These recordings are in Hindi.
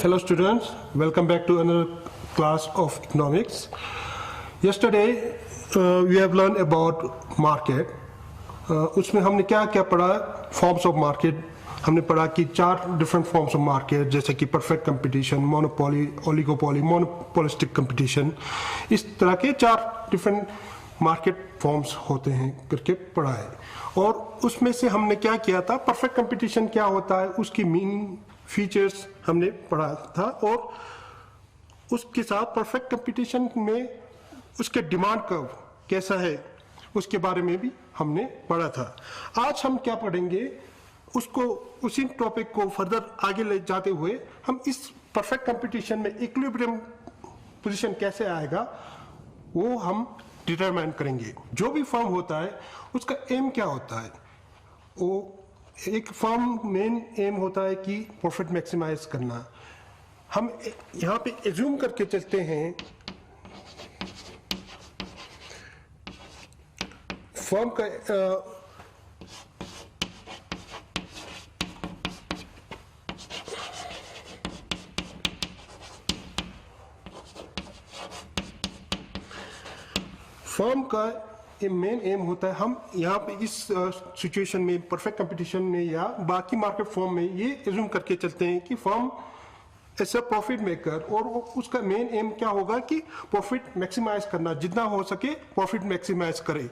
Hello students, welcome back to another class of economics. Yesterday we have learned about market. उसमें हमने क्या क्या पढ़ा? Forms of market. हमने पढ़ा कि 4 different forms of market जैसे कि perfect competition, monopoly, oligopoly, monopolistic competition. इस तरह के 4 different market forms होते हैं करके पढ़ा है. और उसमें से हमने क्या किया था? Perfect competition क्या होता है? उसकी meaning, फीचर्स हमने पढ़ा था और उसके साथ परफेक्ट कंपटीशन में उसके डिमांड कर्व कैसा है उसके बारे में भी हमने पढ़ा था. आज हम क्या पढ़ेंगे उसको उसी टॉपिक को फर्दर आगे ले जाते हुए हम इस परफेक्ट कंपटीशन में इक्विलिब्रियम पोजीशन कैसे आएगा वो हम डिटरमाइन करेंगे. जो भी फर्म होता है उसका एम क्या होता है? वो एक फर्म मेन एम होता है कि प्रॉफिट मैक्सिमाइज करना. हम यहाँ पे एज्यूम करके चलते हैं फर्म का फर्म का मेन एम होता है. हम यहाँ पे इस सिचुएशन में परफेक्ट कंपटीशन में या बाकी मार्केट फॉर्म में ये एज्यूम करके चलते हैं कि firm as a profit maker और उसका मेन एम क्या होगा कि प्रॉफिट मैक्सिमाइज करना, जितना हो सके प्रॉफिट मैक्सिमाइज करे.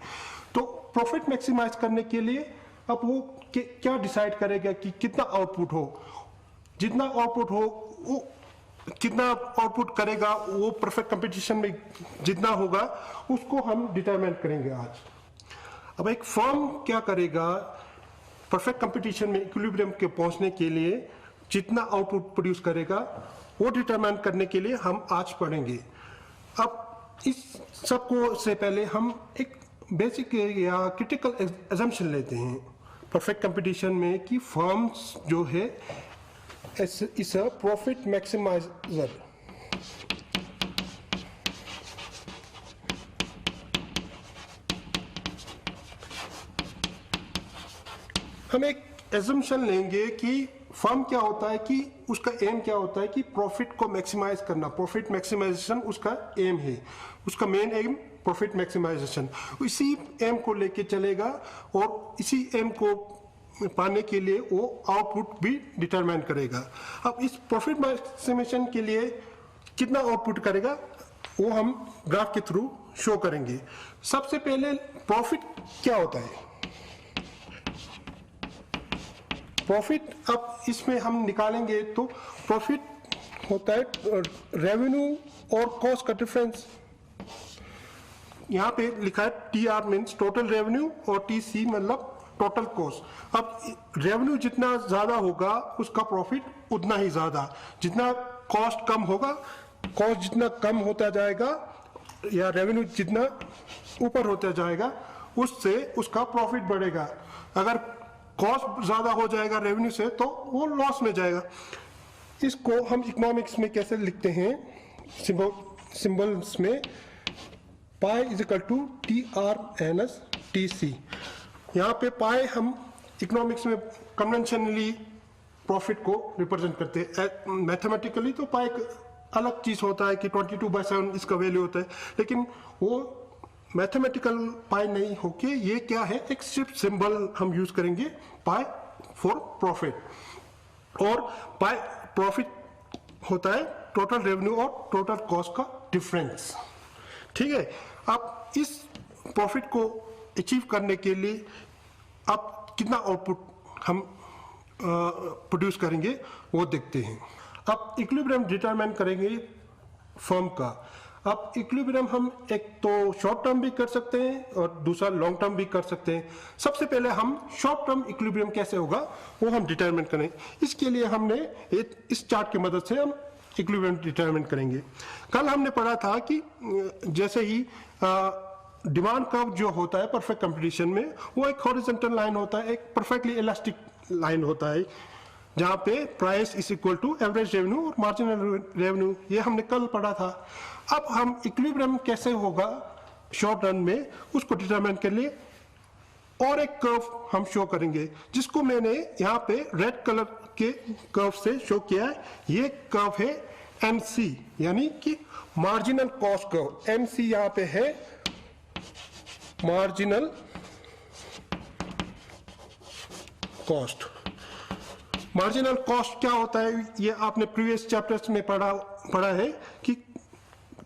तो प्रॉफिट मैक्सिमाइज करने के लिए अब वो क्या डिसाइड करेगा कि कितना आउटपुट हो. जितना आउटपुट हो वो कितना आउटपुट करेगा वो परफेक्ट कंपटीशन में जितना होगा उसको हम डिटरमाइन करेंगे आज. अब एक फर्म क्या करेगा परफेक्ट कंपटीशन में इक्विलिब्रियम के पहुंचने के लिए जितना आउटपुट प्रोड्यूस करेगा वो डिटरमाइन करने के लिए हम आज पढ़ेंगे. अब इस सबको से पहले हम एक बेसिक या क्रिटिकल एजम्पशन लेते हैं परफेक्ट कंपटीशन में कि फर्म्स जो है is a profit maximizer. हम एक assumption लेंगे कि फर्म क्या होता है कि उसका एम क्या होता है कि प्रॉफिट को मैक्सिमाइज करना. प्रॉफिट मैक्सिमाइजेशन उसका एम है, उसका मेन एम प्रॉफिट मैक्सिमाइजेशन. इसी एम को लेके चलेगा और इसी एम को पाने के लिए वो आउटपुट भी डिटरमाइन करेगा. अब इस प्रॉफिट मैक्सिमेशन के लिए कितना आउटपुट करेगा वो हम ग्राफ के थ्रू शो करेंगे. सबसे पहले प्रॉफिट क्या होता है? प्रॉफिट अब इसमें हम निकालेंगे तो प्रॉफिट होता है रेवेन्यू और कॉस्ट का डिफरेंस. यहाँ पे लिखा है TR मीन्स टोटल रेवेन्यू और TC मतलब टोटल कॉस्ट. अब रेवेन्यू जितना ज्यादा होगा उसका प्रॉफिट उतना ही ज्यादा. जितना कॉस्ट कम होगा, कॉस्ट जितना कम होता जाएगा या रेवेन्यू जितना ऊपर होता जाएगा उससे उसका प्रॉफिट बढ़ेगा. अगर कॉस्ट ज्यादा हो जाएगा रेवेन्यू से तो वो लॉस में जाएगा. इसको हम इकोनॉमिक्स में कैसे लिखते हैं? सिंबल्स में pi is equal to TR-TC. यहाँ पे पाए हम इकोनॉमिक्स में कन्वेंशनली प्रॉफिट को रिप्रेजेंट करते हैं. मैथमेटिकली तो पाए अलग चीज होता है कि 22/7 इसका वैल्यू होता है, लेकिन वो मैथमेटिकल पाई नहीं होके ये क्या है एक सिर्फ सिंबल हम यूज करेंगे पाई फॉर प्रॉफिट. और पाई प्रॉफिट होता है टोटल रेवेन्यू और टोटल कॉस्ट का डिफरेंस. ठीक है. अब इस प्रॉफिट को अचीव करने के लिए अब कितना आउटपुट हम प्रोड्यूस करेंगे वो देखते हैं. अब इक्विलिब्रियम डिटरमाइन करेंगे फर्म का. अब इक्विलिब्रियम हम एक तो शॉर्ट टर्म भी कर सकते हैं और दूसरा लॉन्ग टर्म भी कर सकते हैं. सबसे पहले हम शॉर्ट टर्म इक्विलिब्रियम कैसे होगा वो हम डिटरमाइन करें. इसके लिए हमने इस चार्ट की मदद से हम इक्विलिब्रियम डिटरमाइन करेंगे. कल हमने पढ़ा था कि जैसे ही डिमांड कर्व जो होता है परफेक्ट कंपटीशन में वो एक हॉरिजॉन्टल लाइन होता है, एक परफेक्टली इलास्टिक लाइन होता है जहां पे price is equal to average revenue और मार्जिनल रेवेन्यू. ये हमने कल पढ़ा था. अब हम इक्विलिब्रियम कैसे होगा शॉर्ट रन में उसको डिटरमाइन के लिए और एक कर्व हम शो करेंगे जिसको मैंने यहाँ पे रेड कलर के कर्व से शो किया है। ये कर्व है MC, यानी कि मार्जिनल कॉस्ट कर्व। MC यहां पे है मार्जिनल कॉस्ट। मार्जिनल कॉस्ट क्या होता है, ये आपने प्रीवियस चैप्टर्स में पढ़ा है कि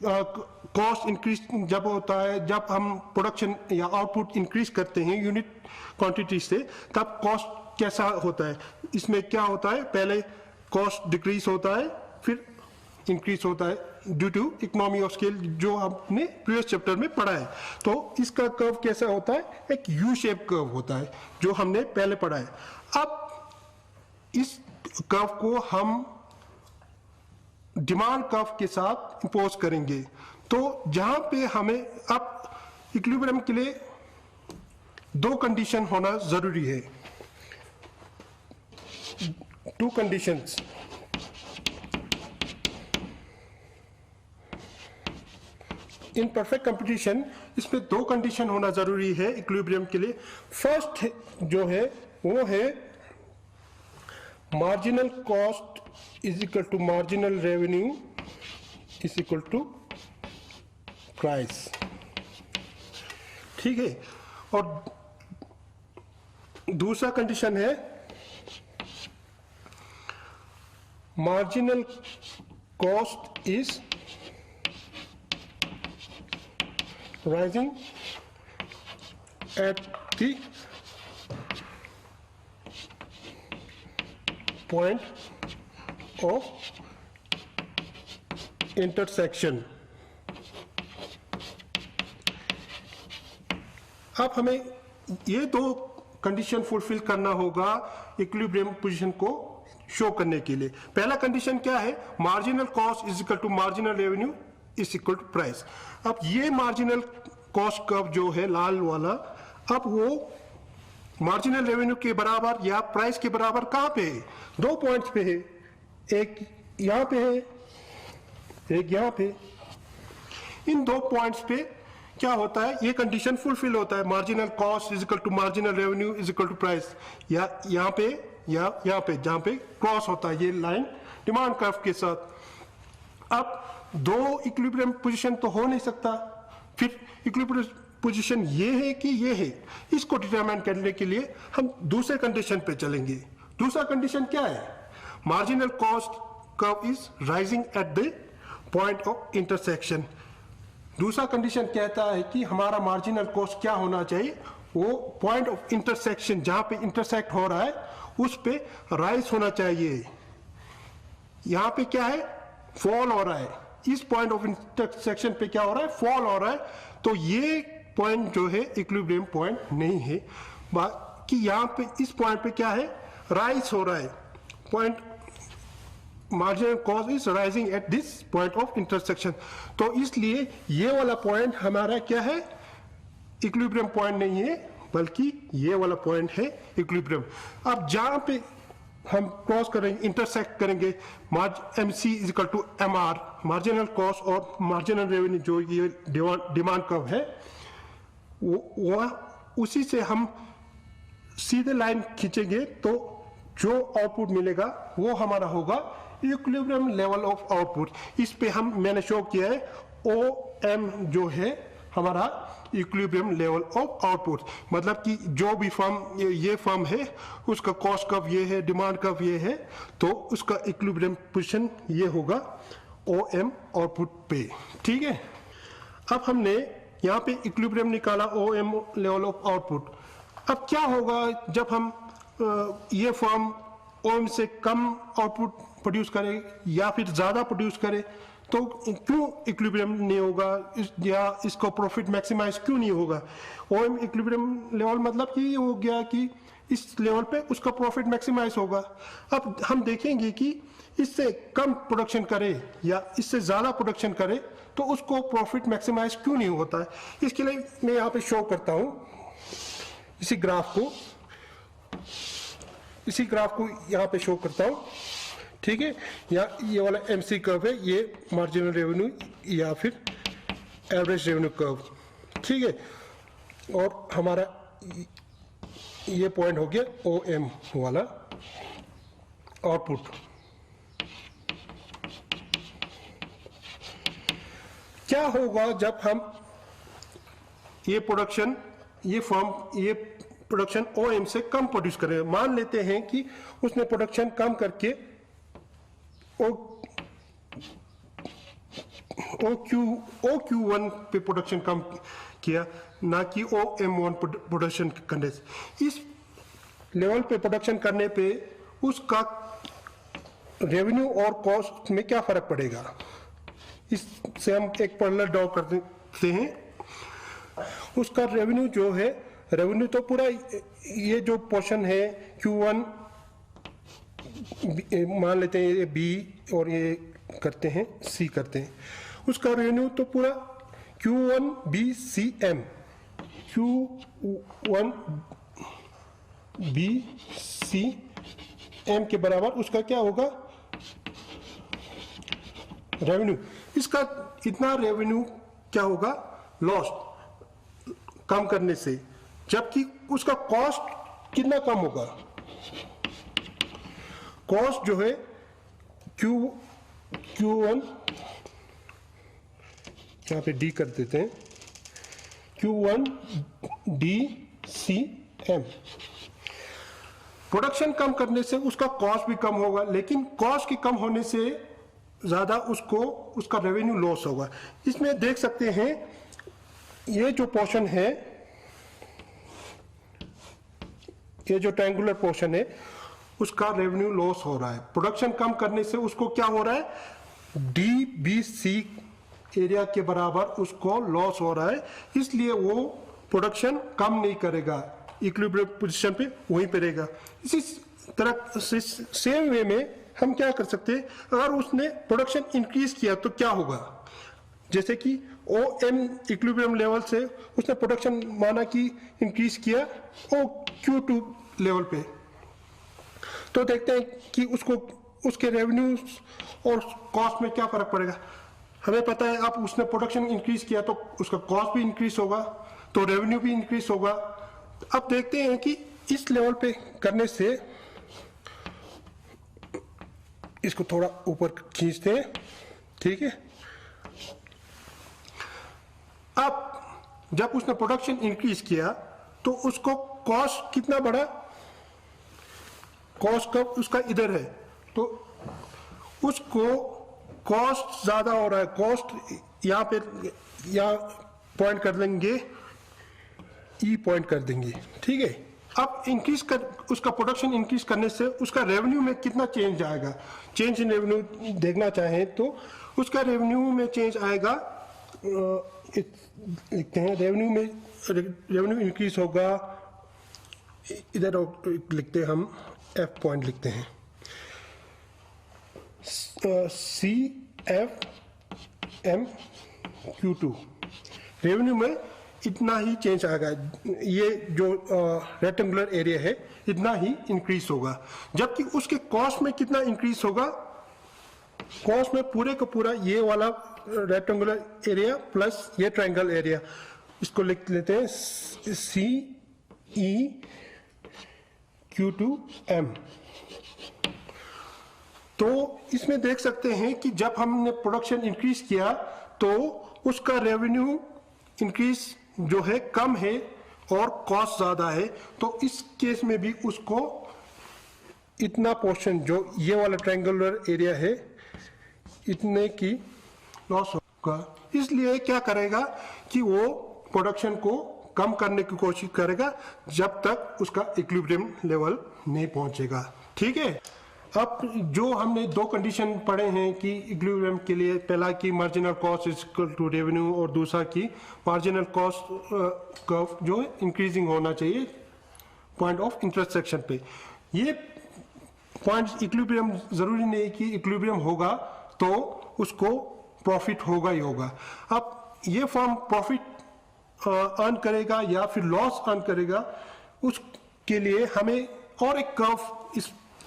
कॉस्ट इंक्रीज जब होता है, जब हम प्रोडक्शन या आउटपुट इंक्रीज करते हैं यूनिट क्वांटिटी से, तब कॉस्ट कैसा होता है। इसमें क्या होता है, पहले कॉस्ट डिक्रीज होता है, फिर इंक्रीज होता है due to economy of scale, जो हमने प्रीवियस चैप्टर में पढ़ा है। तो इसका कर्व कैसा होता है, एक यू शेप कर्व होता है, जो हमने पहले पढ़ा है। अब इस कर्व को हम डिमांड कर्व के साथ इंपोज करेंगे। तो जहां पे हमें अब इक्विलिब्रियम के लिए दो कंडीशन होना जरूरी है, to conditions. In perfect competition इसमें दो कंडीशन होना जरूरी है इक्विलिब्रियम के लिए। फर्स्ट जो है वो है marginal cost is equal to marginal revenue is equal to price, ठीक है। और दूसरा कंडीशन है marginal cost is rising at the point of intersection। अब हमें ये दो कंडीशन फुलफिल करना होगा इक्विलिब्रियम पोजीशन को शो करने के लिए। पहला कंडीशन क्या है, marginal cost is equal to marginal revenue is equal to price. अब ये मार्जिनल कॉस्ट कर्व जो है लाल वाला, अब वो मार्जिनल रेवेन्यू के बराबर या प्राइस के बराबर कहां पे है, दो पॉइंट्स पे है, एक यहां पे है, एक यहां पे। इन दो पॉइंट्स पे क्या होता है, ये कंडीशन फुलफिल होता है, marginal cost is equal to marginal revenue is equal to price, या यहां पे या यहां पे, जहां पे क्रॉस होता है ये लाइन डिमांड कर्व के साथ। अब दो इक्विलिब्रियम पोजीशन तो हो नहीं सकता, फिर इक्विलिब्रियम पोजीशन ये है कि ये है, इसको डिटरमाइन करने के लिए हम दूसरे कंडीशन पे चलेंगे। दूसरा कंडीशन क्या है, marginal cost curve is rising at the point of intersection. दूसरा कंडीशन कहता है कि हमारा मार्जिनल कॉस्ट क्या होना चाहिए, वो पॉइंट ऑफ इंटरसेक्शन जहां पे इंटरसेक्ट हो रहा है उस पे राइज होना चाहिए। यहां पे क्या है, फॉल हो रहा है, इस पॉइंट ऑफ इंटरसेक्शन पे क्या हो रहा है, फॉल हो रहा है। तो ये पॉइंट जो है इक्विलिब्रियम पॉइंट नहीं है। बाकी यहां पे इस पॉइंट पे क्या है, राइज हो रहा है, point marginal cost is rising at this point of intersection. तो इसलिए ये वाला पॉइंट हमारा क्या है, इक्विलिब्रियम पॉइंट नहीं है, बल्कि ये वाला पॉइंट है इक्विलिब्रियम। अब जहां पे हम क्रॉस करेंगे, इंटरसेक्ट करेंगे, MC is equal to MR, marginal cost और मार्जिनल रेवेन्यू जो ये डिमांड कर्व है, वो उसी से हम सीधे लाइन खींचेंगे तो जो आउटपुट मिलेगा वो हमारा होगा इक्विलिब्रियम लेवल ऑफ आउटपुट। इस पे मैंने शो किया है OM जो है हमारा इक्विलिब्रियम लेवल ऑफ आउटपुट, मतलब कि जो भी फर्म ये फर्म है उसका कॉस्ट कर्व ये है, डिमांड कर्व ये है, तो उसका इक्विलिब्रियम पोजीशन ये होगा OM आउटपुट पे, ठीक है। अब हमने यहाँ पे इक्विलिब्रियम निकाला OM लेवल ऑफ आउटपुट। अब क्या होगा जब हम ये फर्म OM से कम आउटपुट प्रोड्यूस करे या फिर ज्यादा प्रोड्यूस करे, तो क्यों इक्विलिब्रियम नहीं होगा, या इसको प्रॉफिट मैक्सिमाइज क्यों नहीं होगा। OM इक्विलिब्रियम लेवल मतलब कि ये हो गया कि इस लेवल पे उसका प्रॉफिट मैक्सिमाइज होगा। अब हम देखेंगे कि इससे कम प्रोडक्शन करे या इससे ज्यादा प्रोडक्शन करे तो उसको प्रॉफिट मैक्सिमाइज क्यों नहीं होता है। इसके लिए मैं यहाँ पे शो करता हूँ इसी ग्राफ को यहाँ पे शो करता हूँ, ठीक है। या ये वाला MC कर्व है, ये मार्जिनल रेवेन्यू या फिर एवरेज रेवेन्यू कर्व, ठीक है। और हमारा ये पॉइंट हो गया OM वाला। आउटपुट। क्या होगा जब हम ये प्रोडक्शन OM से कम प्रोड्यूस करें? मान लेते हैं कि उसने प्रोडक्शन कम करके OQ1 पे प्रोडक्शन कम किया, ना कि OM1 प्रोडक्शन करने से। इस लेवल पे प्रोडक्शन करने पे उसका रेवेन्यू और कॉस्ट में क्या फर्क पड़ेगा? इससे हम एक पैरेलल ड्रॉ कर देते हैं। उसका रेवेन्यू जो है, रेवेन्यू तो पूरा ये जो पोर्शन है Q1 मान लेते हैं, ये B और ये करते हैं C करते हैं, उसका रेवेन्यू तो पूरा Q1 BCM, Q1 BCM के बराबर उसका क्या होगा रेवेन्यू। इसका इतना रेवेन्यू क्या होगा लॉस कम करने से, जबकि उसका कॉस्ट कितना कम होगा? कॉस्ट जो है Q1 यहाँ पे D कर देते हैं, Q1 DCM। प्रोडक्शन कम करने से उसका कॉस्ट भी कम होगा, लेकिन कॉस्ट के कम होने से ज़्यादा उसका रेवेन्यू लॉस होगा। इसमें देख सकते हैं ये जो पोर्शन है, ये जो ट्रायंगुलर पोर्शन है, उसका रेवेन्यू लॉस हो रहा है। प्रोडक्शन कम करने से उसको क्या हो रहा है, DBC एरिया के बराबर उसको लॉस हो रहा है, इसलिए वो प्रोडक्शन कम नहीं करेगा, इक्विलिब्रियम पोजीशन पे वहीं पे रहेगा। इसी तरह से सेम वे में हम क्या कर सकते हैं, अगर उसने प्रोडक्शन इंक्रीज किया तो क्या होगा? जैसे कि OM इक्विलिब्रियम लेवल से उसने प्रोडक्शन माना कि इंक्रीज किया OQ2 लेवल पे, तो देखते हैं कि उसके रेवेन्यू और कॉस्ट में क्या फर्क पड़ेगा। हमें पता है अब उसने प्रोडक्शन इंक्रीज किया तो उसका कॉस्ट भी इंक्रीज होगा, तो रेवेन्यू भी इंक्रीज होगा। अब देखते हैं कि इस लेवल पे करने से, इसको थोड़ा ऊपर खींचते हैं, ठीक है। अब जब उसने प्रोडक्शन इंक्रीज किया तो उसको कॉस्ट कितना बढ़ा, कॉस्ट कब उसका इधर है, तो उसको कॉस्ट ज्यादा हो रहा है। कॉस्ट यहाँ पे पॉइंट कर देंगे, E पॉइंट कर देंगे, ठीक है। अब उसका प्रोडक्शन इंक्रीज करने से उसका रेवेन्यू में कितना चेंज आएगा? चेंज इन रेवेन्यू देखना चाहें तो उसका रेवेन्यू में चेंज आएगा, लिखते हैं रेवेन्यू इंक्रीज होगा, इधर लिखते हैं हम F पॉइंट लिखते हैं, CFMQ2 रेवेन्यू में इतना ही चेंज आएगा, ये जो रेक्टेंगुलर एरिया है इतना ही इंक्रीज होगा। जबकि उसके कॉस्ट में कितना इंक्रीज होगा, कॉस्ट में पूरे का पूरा ये वाला रेक्टेंगुलर एरिया प्लस ये ट्रायंगल एरिया, इसको लिख लेते हैं CEQ2M। तो इसमें देख सकते हैं कि जब हमने प्रोडक्शन इंक्रीज किया तो उसका रेवेन्यू इंक्रीज जो है कम है और कॉस्ट ज्यादा है, तो इस केस में भी उसको इतना पोर्शन जो ये वाला ट्रायंगुलर एरिया है इतने की लॉस होगा। इसलिए क्या करेगा कि वो प्रोडक्शन को कम करने की कोशिश करेगा जब तक उसका इक्विलिब्रियम लेवल नहीं पहुंचेगा, ठीक है। अब जो हमने दो कंडीशन पढ़े हैं कि इक्विलिब्रियम के लिए, पहला कि marginal cost is equal to revenue और दूसरा कि मार्जिनल कॉस्ट कर्व जो है इंक्रीजिंग होना चाहिए पॉइंट ऑफ इंटरसेक्शन पे। ये पॉइंट इक्विलिब्रियम जरूरी नहीं कि इक्विलिब्रियम होगा तो उसको प्रॉफिट होगा ही होगा। अब ये फॉर्म प्रॉफिट अर्न करेगा या फिर लॉस अर्न करेगा, उसके लिए हमें और एक कर्व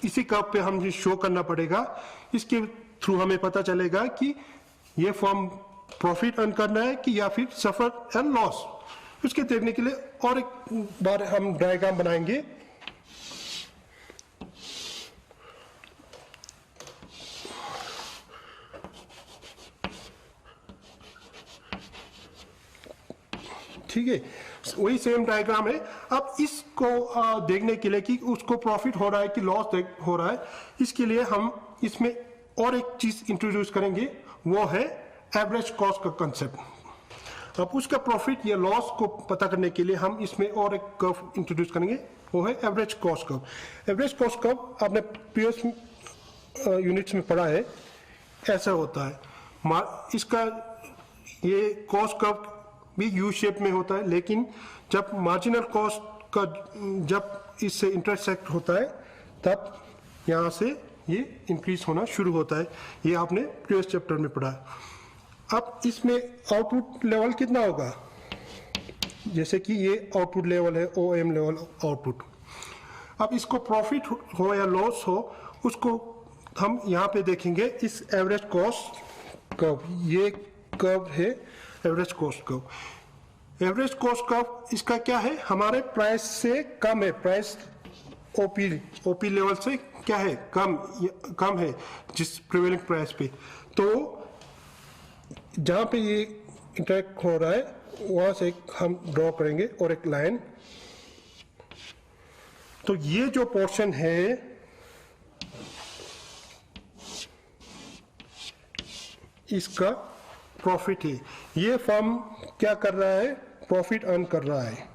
इसी कर्व पे हम शो करना पड़ेगा। इसके थ्रू हमें पता चलेगा कि ये फॉर्म प्रॉफिट अर्न करना है कि या फिर सफर एंड लॉस। उसके देखने के लिए और एक बार हम डायग्राम बनाएंगे। ठीक है, वही सेम डायग्राम है। अब इसको देखने के लिए कि उसको प्रॉफिट हो रहा है कि लॉस हो रहा है, इसके लिए हम इसमें और एक चीज इंट्रोड्यूस करेंगे, वो है एवरेज कॉस्ट का कंसेप्ट। अब उसका प्रॉफिट या लॉस को पता करने के लिए हम इसमें और एक कर्व इंट्रोड्यूस करेंगे, वो है average cost curve. Average cost curve आपने प्रीवियस यूनिट्स में पढ़ा है, ऐसा होता है। इसका ये कॉस्ट कर्व भी यू शेप में होता है, लेकिन जब मार्जिनल कॉस्ट का जब इससे इंटरसेक्ट होता है तब यहाँ से ये इंक्रीज होना शुरू होता है। ये आपने प्रीवियस चैप्टर में पढ़ा है। अब इसमें आउटपुट लेवल कितना होगा, जैसे कि ये आउटपुट लेवल है, OM लेवल आउटपुट। अब इसको प्रॉफिट हो या लॉस हो, उसको हम यहाँ पे देखेंगे इस एवरेज कॉस्ट कर्व। ये कर्व है average cost curve. Average cost curve इसका क्या है, हमारे प्राइस से कम है, प्राइस ओपी लेवल से क्या है, कम है जिस प्रिवेलिंग प्राइस पे। तो जहाँ पे ये इंटरेक्ट हो रहा है वहाँ से हम ड्रॉ करेंगे और एक लाइन। तो ये जो पोर्शन है इसका प्रॉफिट है। ये फर्म क्या कर रहा है, प्रॉफिट अर्न कर रहा है।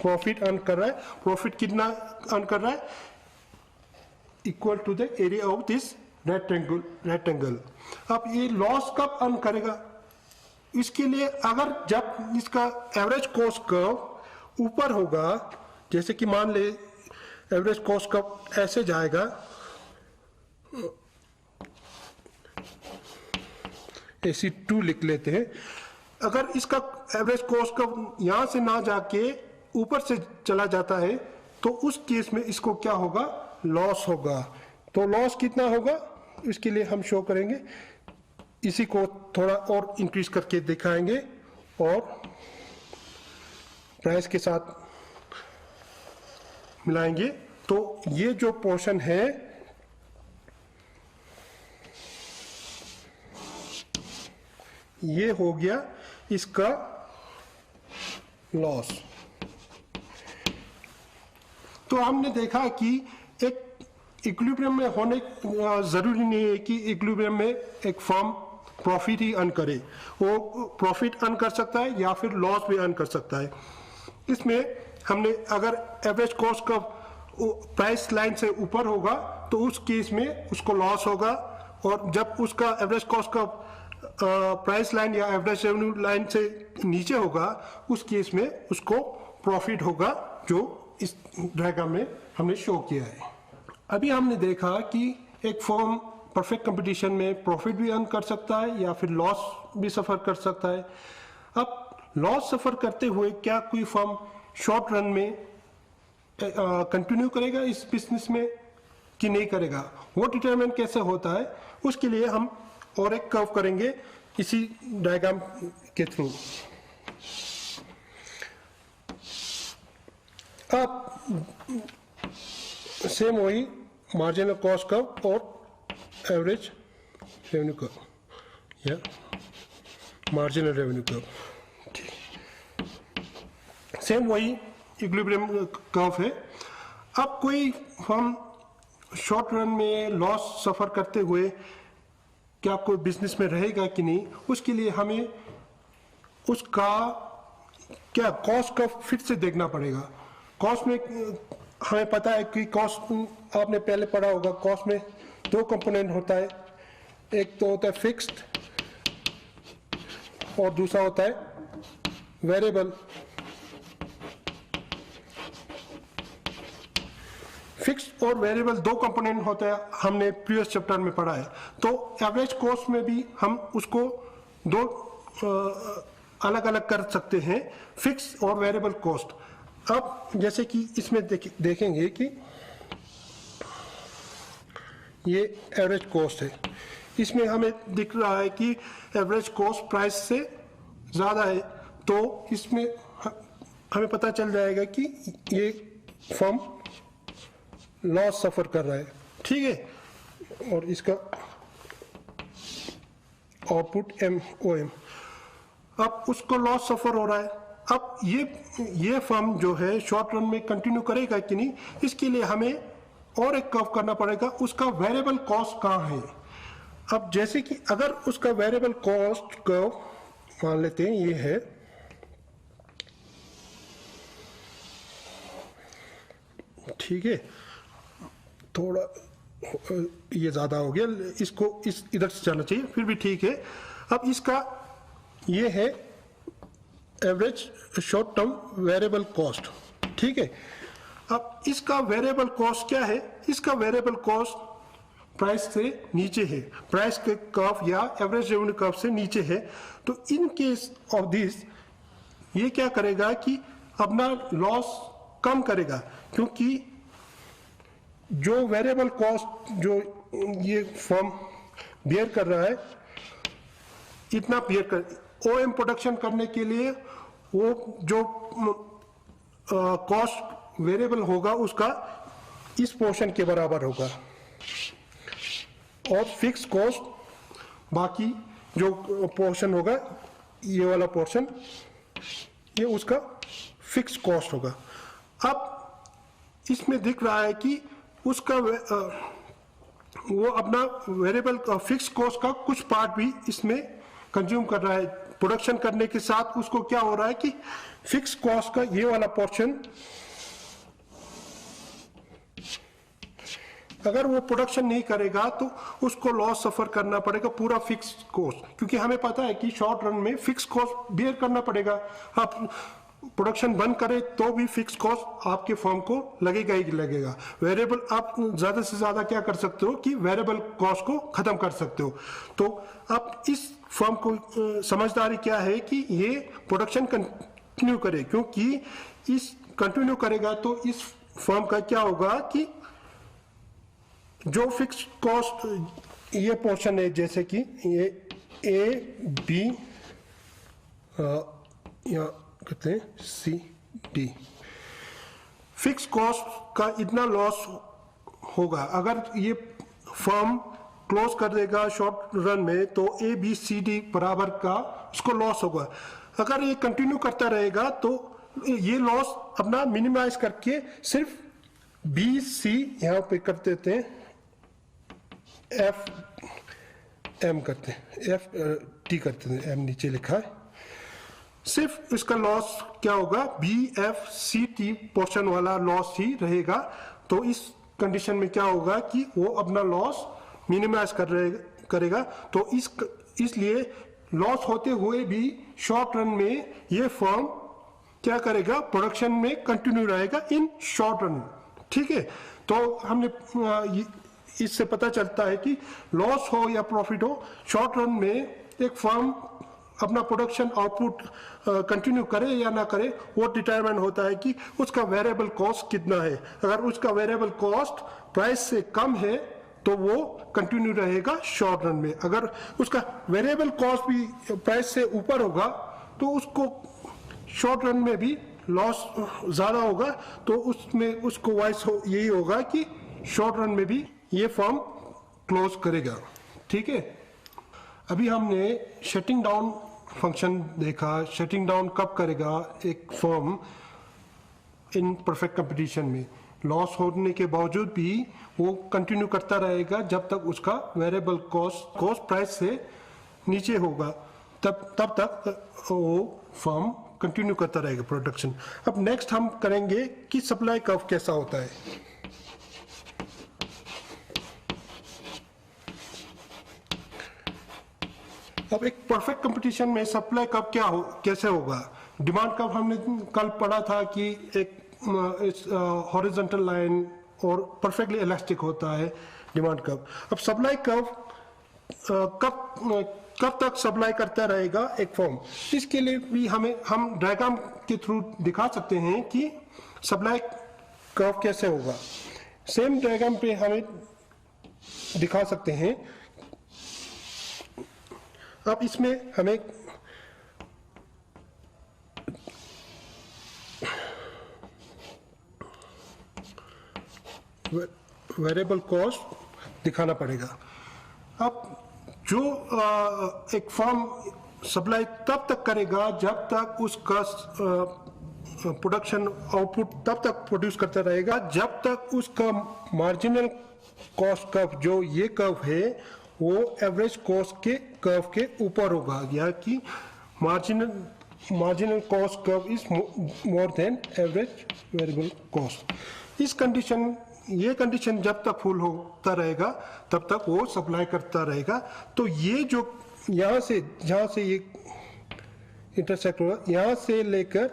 प्रॉफिट अर्न कर रहा है, प्रॉफिट कितना अर्न कर रहा है, equal to the area of this rectangle. अब ये लॉस कब अर्न करेगा, इसके लिए अगर जब इसका एवरेज कॉस्ट कर्व ऊपर होगा, जैसे कि मान ले एवरेज कॉस्ट कर्व ऐसे जाएगा, AC2 लिख लेते हैं। अगर इसका एवरेज कॉस्ट कर्व यहां से ना जाके ऊपर से चला जाता है तो उस केस में इसको क्या होगा, लॉस होगा। तो लॉस कितना होगा, इसके लिए हम शो करेंगे, इसी को थोड़ा और इंक्रीज करके दिखाएंगे और प्राइस के साथ मिलाएंगे। तो ये जो पोर्शन है ये हो गया इसका लॉस। तो हमने देखा कि एक इक्विलिब्रियम में होने जरूरी नहीं है कि इक्विलिब्रियम में एक फर्म प्रॉफिट ही अर्न करे, वो प्रॉफिट अर्न कर सकता है या फिर लॉस भी अर्न कर सकता है। इसमें हमने अगर एवरेज कॉस्ट का प्राइस लाइन से ऊपर होगा तो उस केस में उसको लॉस होगा, और जब उसका एवरेज कॉस्ट का प्राइस लाइन या एवरेज रेवेन्यू लाइन से नीचे होगा उस केस में उसको प्रॉफिट होगा, जो इस डायग्राम में हमने शो किया है। अभी हमने देखा कि एक फर्म परफेक्ट कंपटीशन में प्रॉफिट भी अर्न कर सकता है या फिर लॉस भी सफ़र कर सकता है। अब लॉस सफ़र करते हुए क्या कोई फर्म शॉर्ट रन में कंटिन्यू करेगा इस बिजनेस में कि नहीं करेगा, वो डिटरमाइन कैसे होता है, उसके लिए हम और एक कर्व करेंगे इसी डायग्राम के थ्रू। अब सेम वही मार्जिनल कॉस्ट कर्व और एवरेज रेवेन्यू कर्व या मार्जिनल रेवेन्यू कर्व, सेम वही इक्विलिब्रियम कर्व है। अब कोई फर्म शॉर्ट रन में लॉस सफ़र करते हुए क्या कोई बिजनेस में रहेगा कि नहीं, उसके लिए हमें उसका क्या कॉस्ट का फिर से देखना पड़ेगा। कॉस्ट में हमें पता है कि कॉस्ट आपने पहले पढ़ा होगा, कॉस्ट में दो कंपोनेंट होता है, एक तो होता है फिक्स्ड और दूसरा होता है वेरिएबल। फिक्स्ड और वेरिएबल दो कंपोनेंट होते हैं, हमने प्रीवियस चैप्टर में पढ़ा है। तो एवरेज कॉस्ट में भी हम उसको दो अलग अलग कर सकते हैं, फिक्स और वेरिएबल कॉस्ट। अब जैसे कि इसमें देखेंगे कि ये एवरेज कॉस्ट है, इसमें हमें दिख रहा है कि एवरेज कॉस्ट प्राइस से ज़्यादा है, तो इसमें हमें पता चल जाएगा कि ये फर्म लॉस सफ़र कर रहा है, ठीक है। और इसका आउटपुट MOM, अब उसको लॉस सफर हो रहा है। अब ये फर्म जो है शॉर्ट रन में कंटिन्यू करेगा कि नहीं, इसके लिए हमें और एक कर्व करना पड़ेगा, उसका वेरिएबल कॉस्ट कहाँ है। अब जैसे कि अगर उसका वेरिएबल कॉस्ट कर्व मान लेते हैं ये है, ठीक है, थोड़ा ये ज़्यादा हो गया, इसको इस इधर से जाना चाहिए, फिर भी ठीक है। अब इसका ये है average short term variable cost, ठीक है। अब इसका वेरिएबल कॉस्ट क्या है, इसका वेरिएबल कॉस्ट प्राइस से नीचे है, प्राइस के कर्व या एवरेज रेवेन्यू कर्व से नीचे है। तो इन केस ऑफ दिस ये क्या करेगा कि अपना लॉस कम करेगा, क्योंकि जो वेरिएबल कॉस्ट जो ये फर्म बियर कर रहा है, इतना बियर कर OM प्रोडक्शन करने के लिए वो जो कॉस्ट वेरिएबल होगा उसका इस पोर्शन के बराबर होगा, और फिक्स कॉस्ट बाकी जो पोर्शन होगा ये वाला पोर्शन, ये उसका फिक्स कॉस्ट होगा। अब इसमें दिख रहा है कि उसका वो अपना वेरिएबल फिक्स कॉस्ट का कुछ पार्ट भी इसमें कंज्यूम कर रहा है। प्रोडक्शन करने के साथ उसको क्या हो रहा है कि फिक्स कॉस्ट का ये वाला पोर्शन, अगर वो प्रोडक्शन नहीं करेगा तो उसको लॉस सफर करना पड़ेगा पूरा फिक्स कॉस्ट, क्योंकि हमें पता है कि शॉर्ट रन में फिक्स कॉस्ट बियर करना पड़ेगा। आप प्रोडक्शन बंद करें तो भी फिक्स कॉस्ट आपके फर्म को लगेगा ही लगेगा। वेरिएबल आप ज़्यादा से ज़्यादा क्या कर सकते हो कि वेरिएबल कॉस्ट को ख़त्म कर सकते हो। तो आप इस फर्म को समझदारी क्या है कि ये प्रोडक्शन कंटिन्यू करे, क्योंकि इस कंटिन्यू करेगा तो इस फर्म का क्या होगा कि जो फिक्स कॉस्ट ये पोर्शन है, जैसे कि ये A B या कहते हैं CD, फिक्स कॉस्ट का इतना लॉस होगा। अगर ये फर्म क्लोज कर देगा शॉर्ट रन में तो ABCD बराबर का इसको लॉस होगा। अगर ये कंटिन्यू करता रहेगा तो ये लॉस अपना मिनिमाइज करके सिर्फ BC यहाँ पे कर देते हैं, FM करते हैं, FT करते हैं, M नीचे लिखा है। सिर्फ इसका लॉस क्या होगा, BFCT पोर्शन वाला लॉस ही रहेगा। तो इस कंडीशन में क्या होगा कि वो अपना लॉस मिनिमाइज करेगा। तो इसलिए लॉस होते हुए भी शॉर्ट रन में ये फर्म क्या करेगा, प्रोडक्शन में कंटिन्यू रहेगा इन शॉर्ट रन, ठीक है। तो हमने इससे पता चलता है कि लॉस हो या प्रॉफिट हो, शॉर्ट रन में एक फर्म अपना प्रोडक्शन आउटपुट कंटिन्यू करे या ना करे, वो डिटरमाइन होता है कि उसका वेरिएबल कॉस्ट कितना है। अगर उसका वेरिएबल कॉस्ट प्राइस से कम है तो वो कंटिन्यू रहेगा शॉर्ट रन में। अगर उसका वेरिएबल कॉस्ट भी प्राइस से ऊपर होगा तो उसको शॉर्ट रन में भी लॉस ज़्यादा होगा। तो उसमें उसको वाइस यही होगा कि शॉर्ट रन में भी ये फर्म क्लोज करेगा, ठीक है। अभी हमने शटिंग डाउन फंक्शन देखा। शटिंग डाउन कब करेगा एक फर्म इन परफेक्ट कंपटीशन में, लॉस होने के बावजूद भी वो कंटिन्यू करता रहेगा जब तक उसका वेरिएबल कॉस्ट प्राइस से नीचे होगा, तब तक वो फर्म कंटिन्यू करता रहेगा प्रोडक्शन। अब नेक्स्ट हम करेंगे कि सप्लाई कर्व कैसा होता है। अब एक परफेक्ट कंपटीशन में सप्लाई कर्व कैसे होगा। डिमांड कर्व हमने कल पढ़ा था कि एक हॉरिजॉन्टल लाइन और परफेक्टली इलास्टिक होता है डिमांड कर्व। अब सप्लाई कर्व कब तक सप्लाई करता रहेगा एक फर्म, इसके लिए भी हम डायग्राम के थ्रू दिखा सकते हैं कि सप्लाई कर्व कैसे होगा। सेम डायग्राम पे हमें दिखा सकते हैं। अब इसमें हमें वेरिएबल कॉस्ट दिखाना पड़ेगा। अब जो एक फर्म सप्लाई तब तक करेगा जब तक उसका प्रोडक्शन आउटपुट तब तक प्रोड्यूस करता रहेगा जब तक उसका मार्जिनल कॉस्ट कर्व जो ये कर्व है वो एवरेज कॉस्ट के कर्व के ऊपर होगा, या कि marginal cost curve is more than average variable cost. ये कंडीशन जब तक फुल होता रहेगा तब तक वो सप्लाई करता रहेगा। तो ये जो यहाँ से जहाँ से ये इंटरसेक्ट होगा, यहाँ से लेकर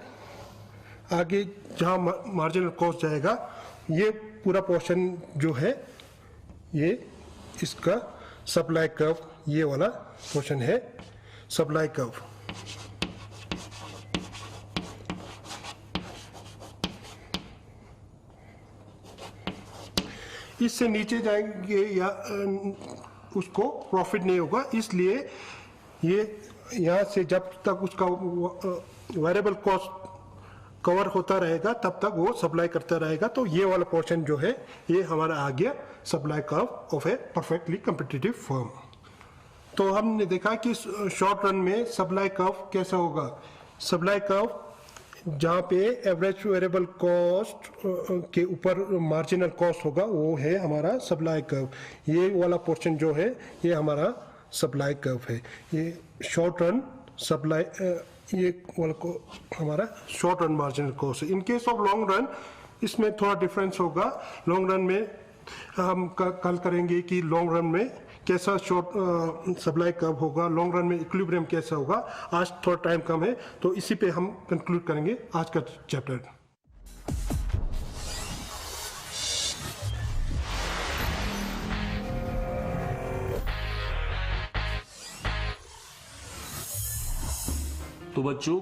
आगे जहाँ मार्जिनल कॉस्ट जाएगा, ये पूरा पोर्शन जो है ये इसका सप्लाई कर्व, ये वाला पोर्शन है सप्लाई कर्व। इससे नीचे जाएंगे या उसको प्रॉफिट नहीं होगा, इसलिए ये यहाँ से जब तक उसका वेरिएबल कॉस्ट कवर होता रहेगा तब तक वो सप्लाई करता रहेगा। तो ये वाला पोर्शन जो है ये हमारा आ गया supply curve of A perfectly competitive firm. तो हमने देखा कि शॉर्ट रन में सप्लाई कर्व कैसा होगा। सप्लाई कर्व जहाँ पे एवरेज वेरिएबल कॉस्ट के ऊपर मार्जिनल कॉस्ट होगा वो है हमारा सप्लाई कर्व। ये वाला पोर्शन जो है ये हमारा सप्लाई कर्व है। ये शॉर्ट रन सप्लाई ये वाला को हमारा शॉर्ट रन मार्जिनल कॉस्ट है। In case of long run इसमें थोड़ा डिफरेंस होगा। लॉन्ग रन में हम कल करेंगे कि लॉन्ग रन में कैसा शॉर्ट सप्लाई कर्व होगा, लॉन्ग रन में इक्विलिब्रियम कैसा होगा। आज थोड़ा टाइम कम है तो इसी पे हम कंक्लूड करेंगे आज का चैप्टर। तो बच्चों